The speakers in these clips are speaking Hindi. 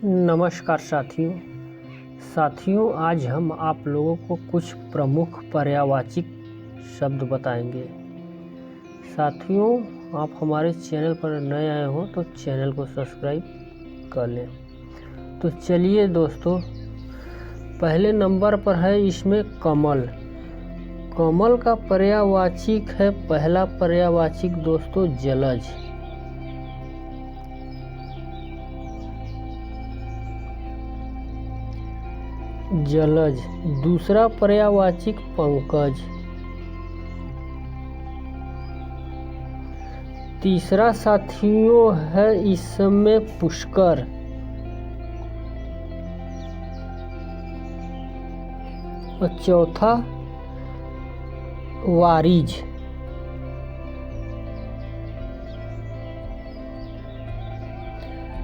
नमस्कार साथियों, आज हम आप लोगों को कुछ प्रमुख पर्यायवाची शब्द बताएंगे। साथियों, आप हमारे चैनल पर नए आए हो तो चैनल को सब्सक्राइब कर लें। तो चलिए दोस्तों, पहले नंबर पर है इसमें कमल। कमल का पर्यायवाचिक है, पहला पर्यायवाचिक दोस्तों जलज। जलज। दूसरा पर्यायवाचिक पंकज। तीसरा साथियों है इसमें पुष्कर। और चौथा वारिज।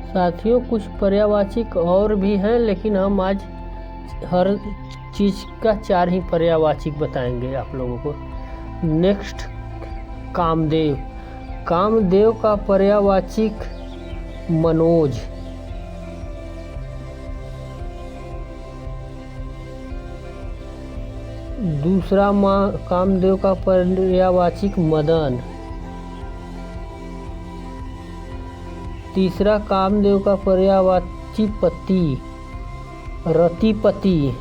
साथियों, कुछ पर्यायवाचिक और भी हैं, लेकिन हम आज हर चीज का 4 ही पर्यायवाचिक बताएंगे आप लोगों को। नेक्स्ट, कामदेव। कामदेव का पर्यायवाचिक मनोज। दूसरा कामदेव का पर्यायवाचिक मदन। तीसरा कामदेव का पर्यायवाचिक पति, रतिपति।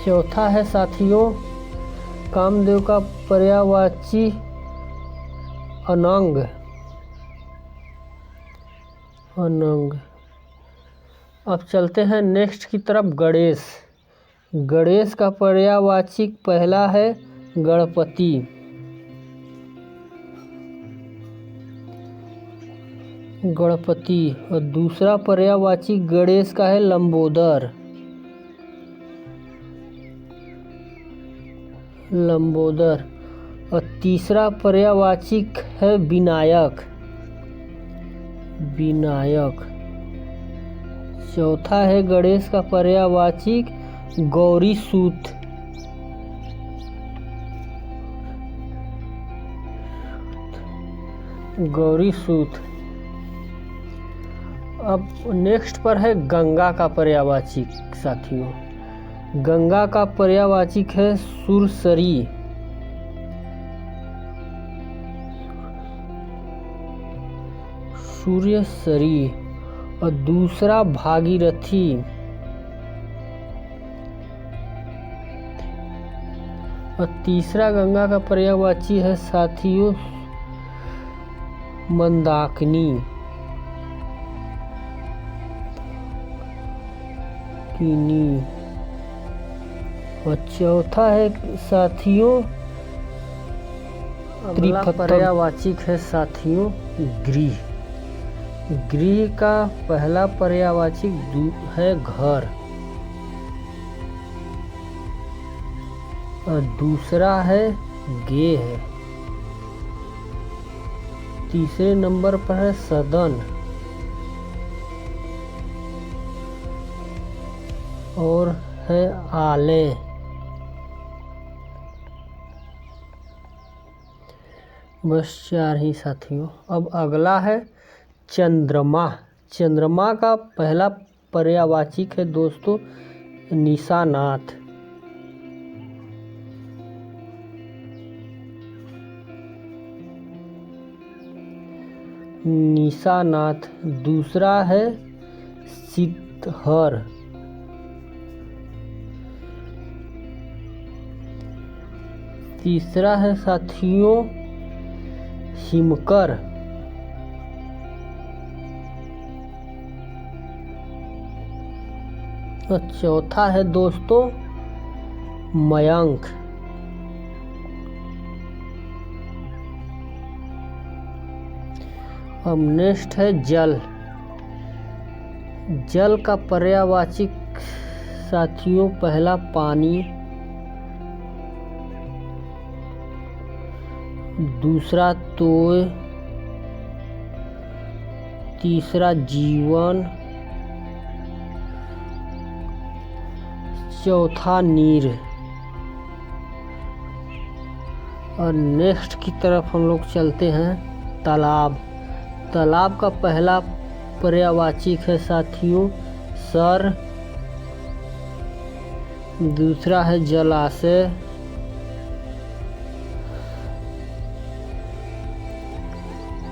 चौथा है साथियों कामदेव का पर्यायवाची अनंग। अब चलते हैं नेक्स्ट की तरफ, गणेश। गणेश का पर्यायवाचिक पहला है गणपति। और दूसरा पर्यायवाचिक गणेश का है लंबोदर। और तीसरा पर्यायवाचिक है विनायक। चौथा है गणेश का पर्यायवाचिक गौरीसूत। अब नेक्स्ट पर है गंगा का पर्यायवाचिक। साथियों, गंगा का पर्यायवाचिक है सुरसरी। और दूसरा भागीरथी। और तीसरा गंगा का पर्यायवाची है साथियों मंदाकिनी। और चौथा है साथियों अगला पर्यायवाचिक है साथियों गृह। गृह का पहला पर्यायवाचिक है घर। और दूसरा है गेह। तीसरे नंबर पर है सदन। और है आले। बस 4 ही साथियों। अब अगला है चंद्रमा। चंद्रमा का पहला पर्यायवाचिक है दोस्तों निशानाथ। दूसरा है सिद्धहर। तीसरा है साथियों हिमकर। और चौथा है दोस्तों मयंक। अब नेक्स्ट है जल। जल का पर्यायवाचिक साथियों पहला पानी। दूसरा तोय। तीसरा जीवन। चौथा नीर। और नेक्स्ट की तरफ हम लोग चलते हैं तालाब। तालाब का पहला पर्यायवाची है साथियों सर, दूसरा है जलाशय,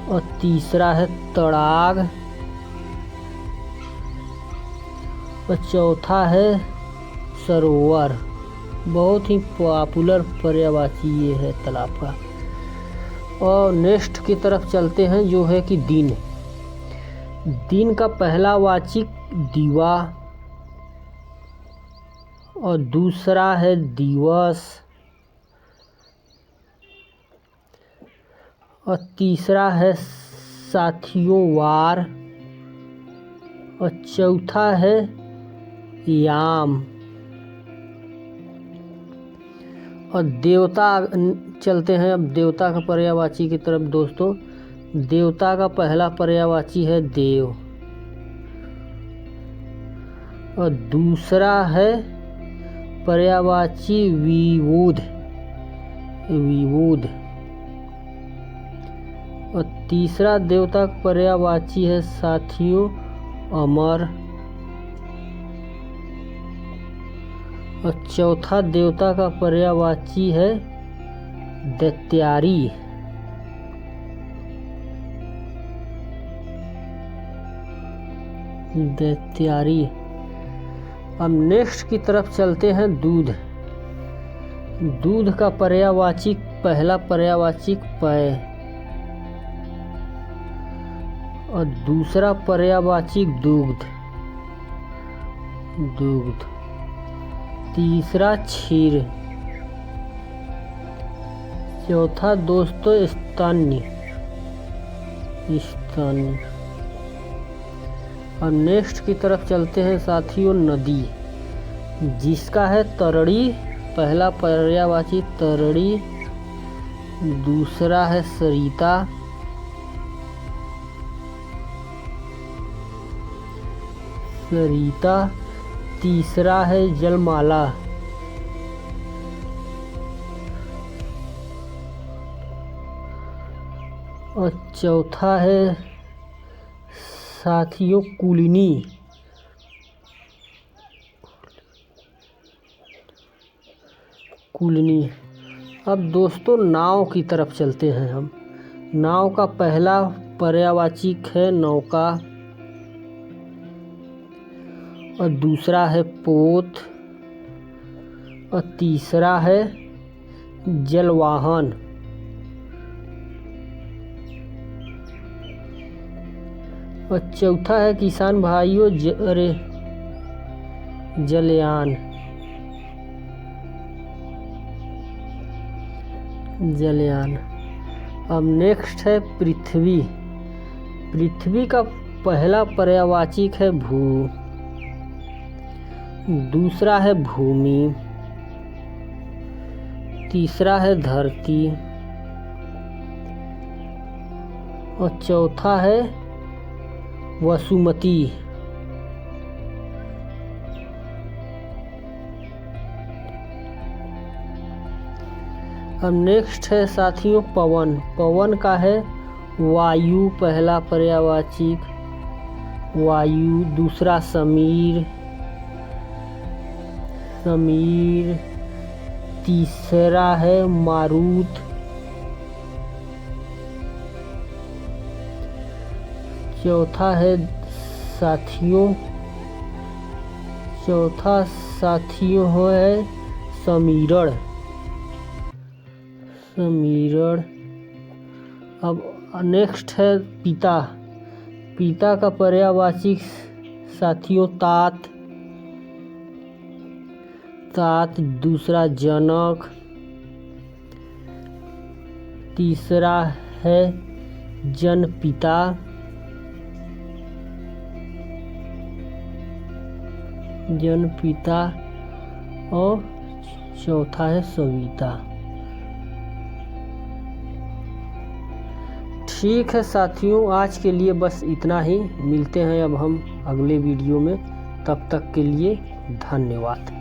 और तीसरा है तड़ाग, और चौथा है सरोवर। बहुत ही पॉपुलर पर्यायवाची ये है तालाब का। और नेक्स्ट की तरफ चलते हैं जो है कि दिन। दिन का पहला वाचिक दीवा, और दूसरा है दिवस, और तीसरा है साथियों वार, और चौथा है याम। और देवता चलते हैं अब देवता का पर्यायवाची की तरफ दोस्तों। देवता का पहला पर्यायवाची है देव, और दूसरा है पर्यायवाची विबुध, और तीसरा देवता का पर्यायवाची है साथियों अमर, और चौथा देवता का पर्यायवाची है दैत्यारी। अब नेक्स्ट की तरफ चलते हैं दूध। दूध का पर्यायवाची पहला पर्यायवाची पै, और दूसरा पर्यायवाची दुग्ध, तीसरा क्षीर, चौथा दोस्तों स्तन्य। अब नेक्स्ट की तरफ चलते हैं साथियों नदी, जिसका है तरड़ी, पहला पर्यायवाची तरड़ी, दूसरा है सरिता, तीसरा है जलमाला, और चौथा है साथियों कुलिनी। अब दोस्तों नाव की तरफ चलते हैं हम। नाव का पहला पर्यायवाची है नौका, और दूसरा है पोत, और तीसरा है जलवाहन, और चौथा है किसान भाइयों जलयान। अब नेक्स्ट है पृथ्वी। पृथ्वी का पहला पर्यायवाची है भू, दूसरा है भूमि, तीसरा है धरती, और चौथा है वसुमती। अब नेक्स्ट है साथियों पवन। पवन का है वायु, पहला पर्यायवाची वायु, दूसरा समीर, तीसरा है मारुत, चौथा है साथियों है समीरण। अब नेक्स्ट है पिता। पिता का पर्यायवाची साथियों तात, दूसरा जनक, तीसरा है जनपिता, और चौथा है सविता। ठीक है साथियों, आज के लिए बस इतना ही। मिलते हैं अब हम अगले वीडियो में, तब तक के लिए धन्यवाद।